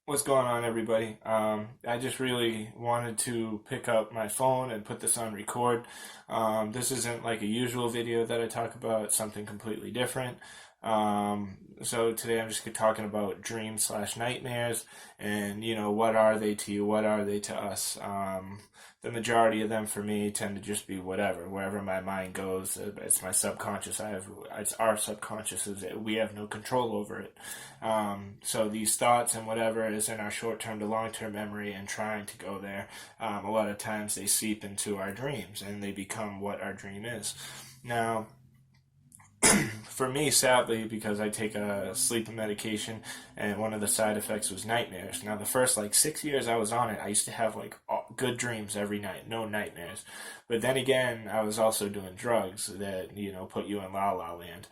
What's going on, everybody? I just really wanted to pick up my phone and put this on record. This isn't like a usual video that I talk about, it's something completely different. So today I'm just talking about dreams slash nightmares and, what are they to you? What are they to us? The majority of them for me tend to just be whatever, wherever my mind goes. It's my subconscious. It's our subconscious. We have no control over it. So these thoughts and whatever is in our short-term to long-term memory and trying to go there, a lot of times they seep into our dreams and they become what our dream is. Now, for me, sadly, because I take a sleeping medication, and one of the side effects was nightmares. Now, the first 6 years I was on it, I used to have good dreams every night, no nightmares. But then again, I was also doing drugs that put you in la la land.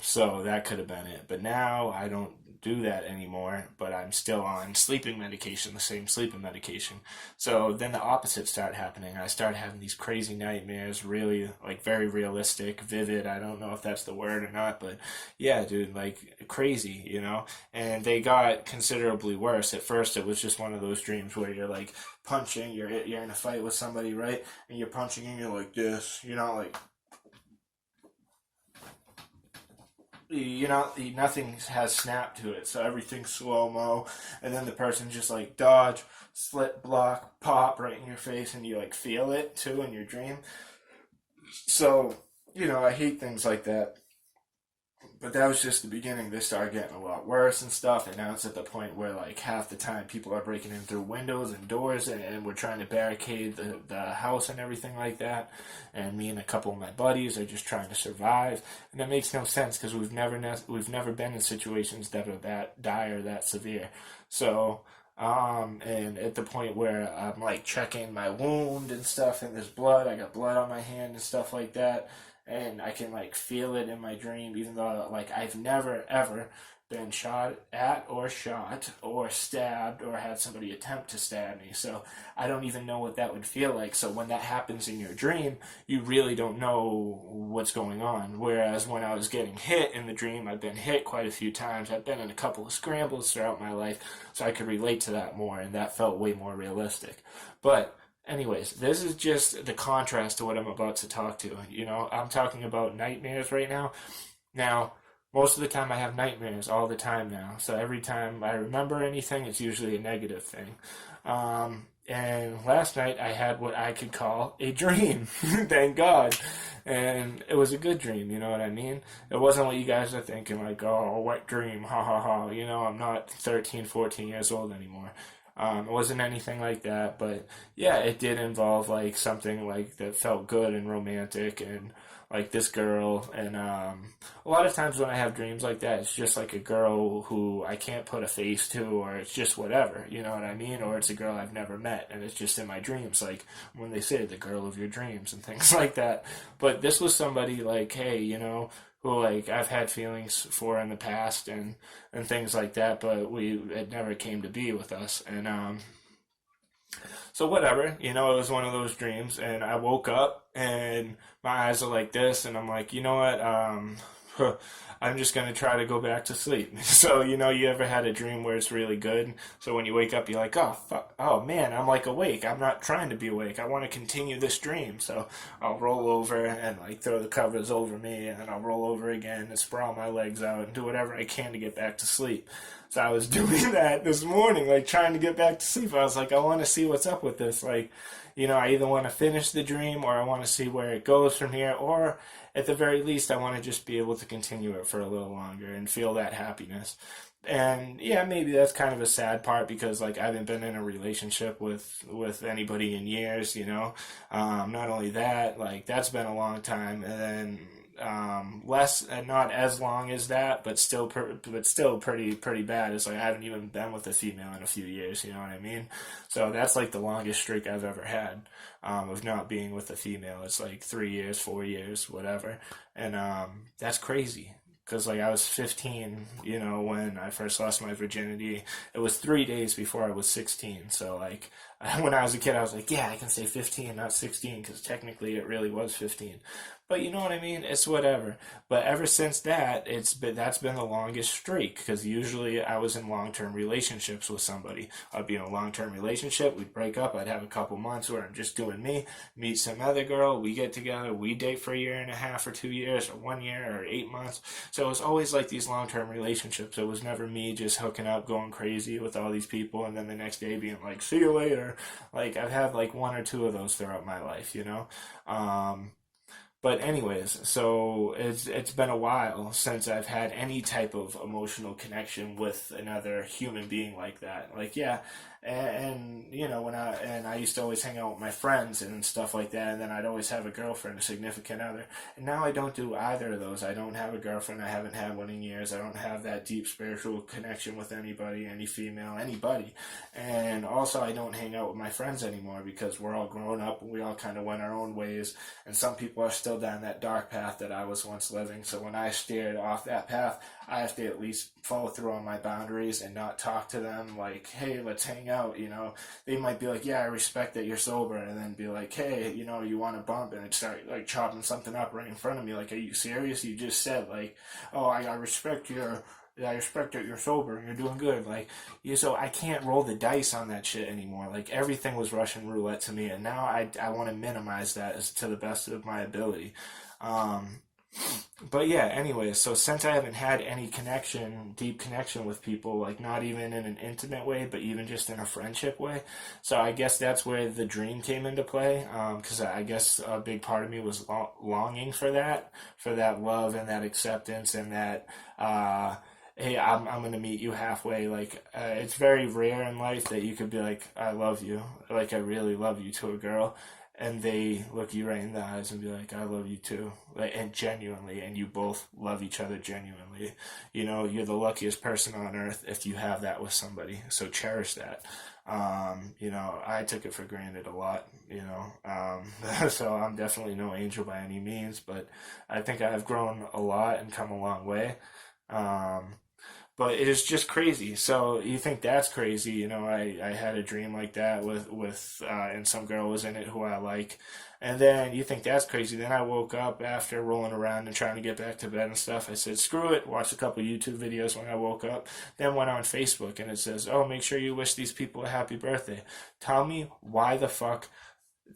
So that could have been it. But now I don't do that anymore, but I'm still on sleeping medication, the same sleeping medication. So then the opposite started happening. I started having these crazy nightmares, really very realistic, vivid. I don't know if that's the word or not, but yeah, dude, crazy. And they got considerably worse. At first, it was just one of those dreams where you're punching, you're in a fight with somebody, right? And you're punching and you're like this, nothing has snap to it, so everything's slow-mo, and then the person just dodge, slip, block, pop right in your face, and you feel it too in your dream. So, I hate things like that. But that was just the beginning. They started getting a lot worse and stuff, and now it's at the point where half the time people are breaking in through windows and doors, and we're trying to barricade the house and everything like that. And me and a couple of my buddies are just trying to survive, and that makes no sense because we've never been in situations that are that dire, that severe. So. And at the point where I'm checking my wound and stuff, and there's blood, I got blood on my hand and stuff like that, and I can feel it in my dream, even though I've never ever been shot at or shot or stabbed or had somebody attempt to stab me. So I don't even know what that would feel like. So when that happens in your dream, you really don't know what's going on. Whereas when I was getting hit in the dream, I've been hit quite a few times. I've been in a couple of scrambles throughout my life, so I could relate to that more, and that felt way more realistic. But anyways, this is just the contrast to what I'm about to talk to. I'm talking about nightmares right now. Now, most of the time I have nightmares all the time now. So every time I remember anything, it's usually a negative thing. And last night I had what I could call a dream. Thank God. And it was a good dream, you know what I mean? It wasn't what you guys are thinking, oh, wet dream, ha ha ha. I'm not 13, 14 years old anymore. It wasn't anything like that, but yeah, it did involve something that felt good and romantic and this girl. And a lot of times when I have dreams like that, it's just a girl who I can't put a face to, or it's just whatever, you know what I mean? Or it's a girl I've never met and it's just in my dreams, when they say the girl of your dreams and things like that. But this was somebody hey, who I've had feelings for in the past and things like that, but it never came to be with us. And so whatever, it was one of those dreams, and I woke up and my eyes are like this, and I'm like, you know what, I'm just gonna try to go back to sleep. So, you ever had a dream where it's really good? So when you wake up, you're like, oh, fuck, oh man, I'm awake. I'm not trying to be awake. I want to continue this dream. So I'll roll over and throw the covers over me, and then I'll roll over again and sprawl my legs out and do whatever I can to get back to sleep. So I was doing that this morning, trying to get back to sleep. I was I want to see what's up with this. I either want to finish the dream or I want to see where it goes from here, or at the very least, I want to just be able to continue it for a little longer and feel that happiness. And yeah, maybe that's kind of a sad part because I haven't been in a relationship with anybody in years, Not only that, that's been a long time, and then less and not as long as that, but still pretty bad. It's I haven't even been with a female in a few years, you know what I mean? So that's the longest streak I've ever had of not being with a female. It's 3 years, 4 years, whatever. And that's crazy. Because I was 15, when I first lost my virginity. It was 3 days before I was 16. So when I was a kid, I was yeah, I can say 15, not 16, because technically it really was 15. But you know what I mean? It's whatever. But ever since that, that's been the longest streak because usually I was in long-term relationships with somebody. I'd be in a long-term relationship, we'd break up, I'd have a couple months where I'm just doing me, meet some other girl, we get together, we date for a year and a half or 2 years or 1 year or 8 months. So it was always like these long-term relationships. It was never me just hooking up, going crazy with all these people, and then the next day being like, "See you later." Like I've had like one or two of those throughout my life, you know. Um, but anyways, so it's been a while since I've had any type of emotional connection with another human being like that. Like yeah, and you know when I used to always hang out with my friends and stuff like that, and then I'd always have a girlfriend, a significant other. And now I don't do either of those. I don't have a girlfriend. I haven't had one in years. I don't have that deep spiritual connection with anybody, any female, anybody. And also I don't hang out with my friends anymore because we're all grown up and we all kind of went our own ways. And some people are still down that dark path that I was once living. So when I steered off that path, I have to at least follow through on my boundaries and not talk to them like, "Hey, let's hang out." You know, they might be like, "Yeah, I respect that you're sober," and then be like, "Hey, you know, you want to bump?" And start like chopping something up right in front of me. Like, "Are you serious? You just said like, oh, I respect your." I respect that you're sober and you're doing good. Like, so I can't roll the dice on that shit anymore. Like, everything was Russian roulette to me, and now I want to minimize that to the best of my ability. Um, but yeah, anyway, so since I haven't had any connection, deep connection with people, like not even in an intimate way, but even just in a friendship way, so I guess that's where the dream came into play. Because I guess a big part of me was longing for that love and that acceptance and that. Hey, I'm gonna meet you halfway. Like, it's very rare in life that you could be like, "I love you," like I really love you to a girl, and they look you right in the eyes and be like, "I love you too," like, and genuinely, and you both love each other genuinely. You know, you're the luckiest person on earth if you have that with somebody. So cherish that. You know, I took it for granted a lot. You know, so I'm definitely no angel by any means, but I think I've grown a lot and come a long way. Um, but it is just crazy. So you think that's crazy? You know, I had a dream like that and some girl was in it who I like, and then you think that's crazy. Then I woke up after rolling around and trying to get back to bed and stuff. I said, "Screw it." Watched a couple YouTube videos when I woke up. Then went on Facebook and it says, "Oh, make sure you wish these people a happy birthday." Tell me why the fuck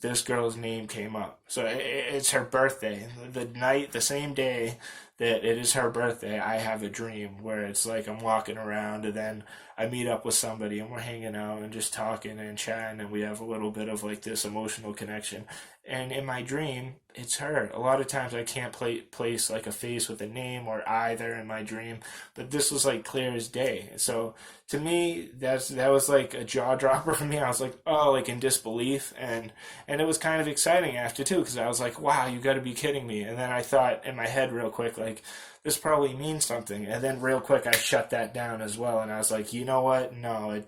this girl's name came up. So it's her birthday. The same day that it is her birthday, I have a dream where it's like I'm walking around and then I meet up with somebody and we're hanging out and just talking and chatting and we have a little bit of like this emotional connection. And in my dream, it's her. A lot of times I can't place like a face with a name or either in my dream, but this was like clear as day. So to me, that was like a jaw dropper for me. I was like, oh, like in disbelief, and it was kind of exciting after too because I was like, wow, you got to be kidding me. And then I thought in my head real quick, like, this probably means something. And then real quick, I shut that down as well, and I was like, you know what? No,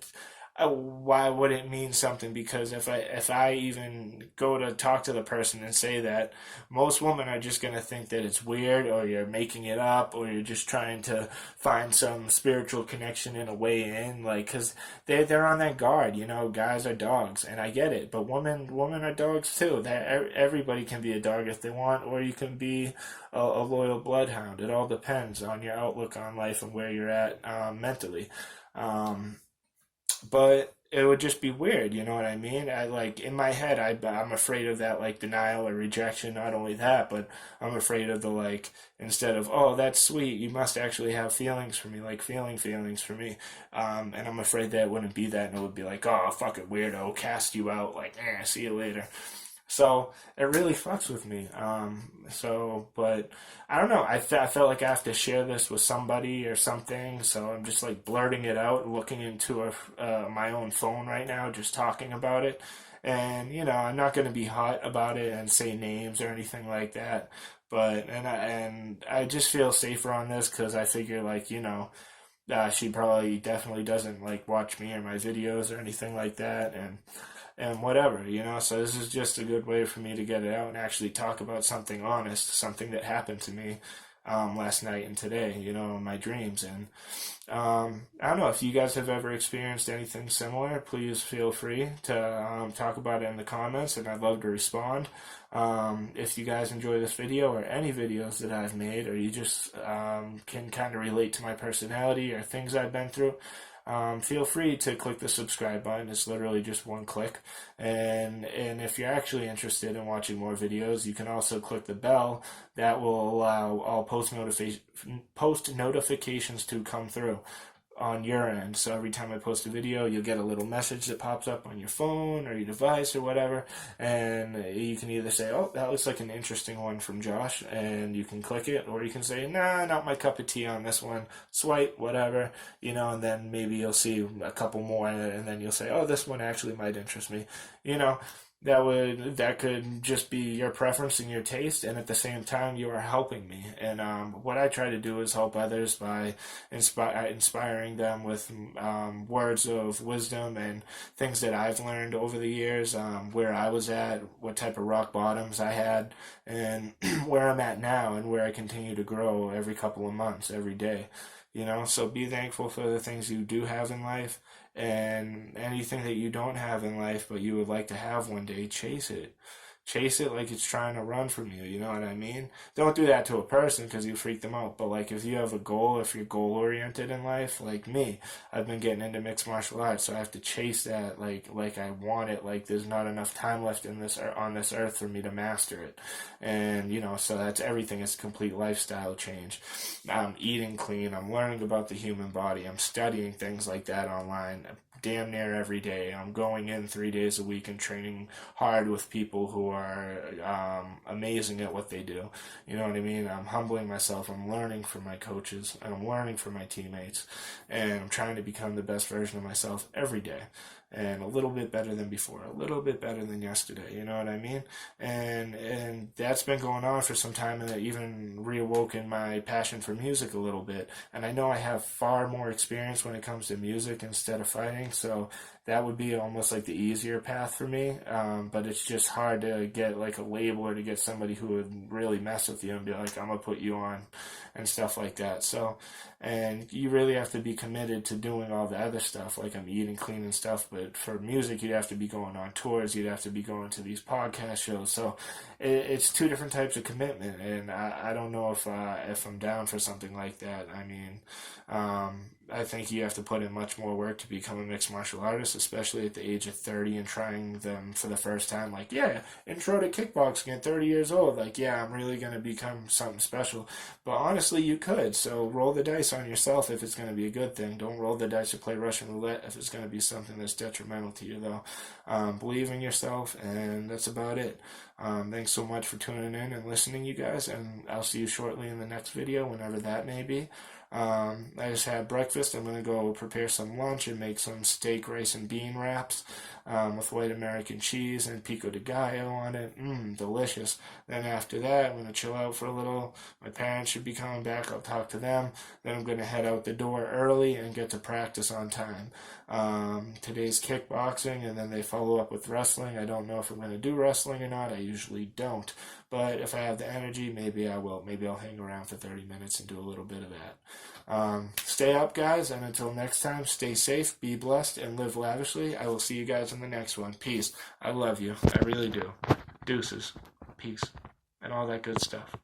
why would it mean something? Because if I even go to talk to the person and say that, most women are just gonna think that it's weird, or you're making it up, or you're just trying to find some spiritual connection in a way in, like, because they're on that guard. You know, guys are dogs, and I get it, but women are dogs too. That everybody can be a dog if they want, or you can be a loyal bloodhound. It all depends on your outlook on life and where you're at mentally. Um, but it would just be weird, you know what I mean? I like in my head, I'm afraid of that like denial or rejection. Not only that, but I'm afraid of the like instead of, "Oh, that's sweet, you must actually have feelings for me," like feeling feelings for me. And I'm afraid that it wouldn't be that, and it would be like, "Oh, fucking weirdo, cast you out, like, see you later." So it really fucks with me. But I don't know. I felt like I have to share this with somebody or something. So I'm just like blurting it out, looking into my own phone right now, just talking about it. And you know, I'm not going to be hot about it and say names or anything like that. But and I just feel safer on this because I figure like you know. She probably definitely doesn't like watch me or my videos or anything like that, and whatever, you know. So this is just a good way for me to get it out and actually talk about something honest, something that happened to me. last night and today, in my dreams. And I don't know if you guys have ever experienced anything similar. Please feel free to talk about it in the comments, and I'd love to respond. If you guys enjoy this video or any videos that I've made, or you just can kind of relate to my personality or things I've been through, feel free to click the subscribe button. It's literally just one click. And if you're actually interested in watching more videos, you can also click the bell. That will allow all post notifications to come through on your end. So every time I post a video, you'll get a little message that pops up on your phone or your device or whatever, and you can either say, oh, that looks like an interesting one from Josh, and you can click it, or you can say, nah, not my cup of tea on this one, swipe, whatever, and then maybe you'll see a couple more, and then you'll say, oh, this one actually might interest me. That could just be your preference and your taste, and at the same time you are helping me. And what I try to do is help others by inspiring them with words of wisdom and things that I've learned over the years, where I was at, what type of rock bottoms I had, and where I'm at now, and where I continue to grow every couple of months, every day. So be thankful for the things you do have in life, and anything that you don't have in life but you would like to have one day, chase it. Chase it like it's trying to run from you, you know what I mean? Don't do that to a person because you freak them out. But like if you have a goal, if you're goal oriented in life, like me, I've been getting into mixed martial arts, so I have to chase that like I want it. Like there's not enough time left on this earth for me to master it. And so that's everything. It's a complete lifestyle change. I'm eating clean. I'm learning about the human body. I'm studying things like that online damn near every day. I'm going in 3 days a week and training hard with people who are amazing at what they do. You know what I mean? I'm humbling myself. I'm learning from my coaches, and I'm learning from my teammates, and I'm trying to become the best version of myself every day. And a little bit better than before, a little bit better than yesterday, you know what I mean? And that's been going on for some time, and it even reawoken my passion for music a little bit. And I know I have far more experience when it comes to music instead of fighting, so that would be almost like the easier path for me. But it's just hard to get like a label, or to get somebody who would really mess with you and be like, I'm gonna put you on and stuff like that. So, and you really have to be committed to doing all the other stuff, like I'm eating clean and stuff. But for music, you'd have to be going on tours, you'd have to be going to these podcast shows. So it's two different types of commitment, and I don't know if I'm down for something like that. I mean, I think you have to put in much more work to become a mixed martial artist, especially at the age of 30 and trying them for the first time. Like, yeah, intro to kickboxing at 30 years old. Like, yeah, I'm really going to become something special. But honestly, you could. So roll the dice on yourself if it's going to be a good thing. Don't roll the dice or play Russian roulette if it's going to be something that's detrimental to you, though. Believe in yourself, and that's about it. Thanks so much for tuning in and listening, you guys, and I'll see you shortly in the next video, whenever that may be. I just had breakfast. I'm going to go prepare some lunch and make some steak, rice, and bean wraps with white American cheese and pico de gallo on it. Delicious. Then after that, I'm going to chill out for a little. My parents should be coming back. I'll talk to them. Then I'm going to head out the door early and get to practice on time. Today's kickboxing, and then they follow up with wrestling. I don't know if I'm going to do wrestling or not. I usually don't. But if I have the energy, maybe I will. Maybe I'll hang around for 30 minutes and do a little bit of that. Stay up, guys, and until next time, stay safe, be blessed, and live lavishly. I will see you guys in the next one. Peace. I love you. I really do. Deuces. Peace. And all that good stuff.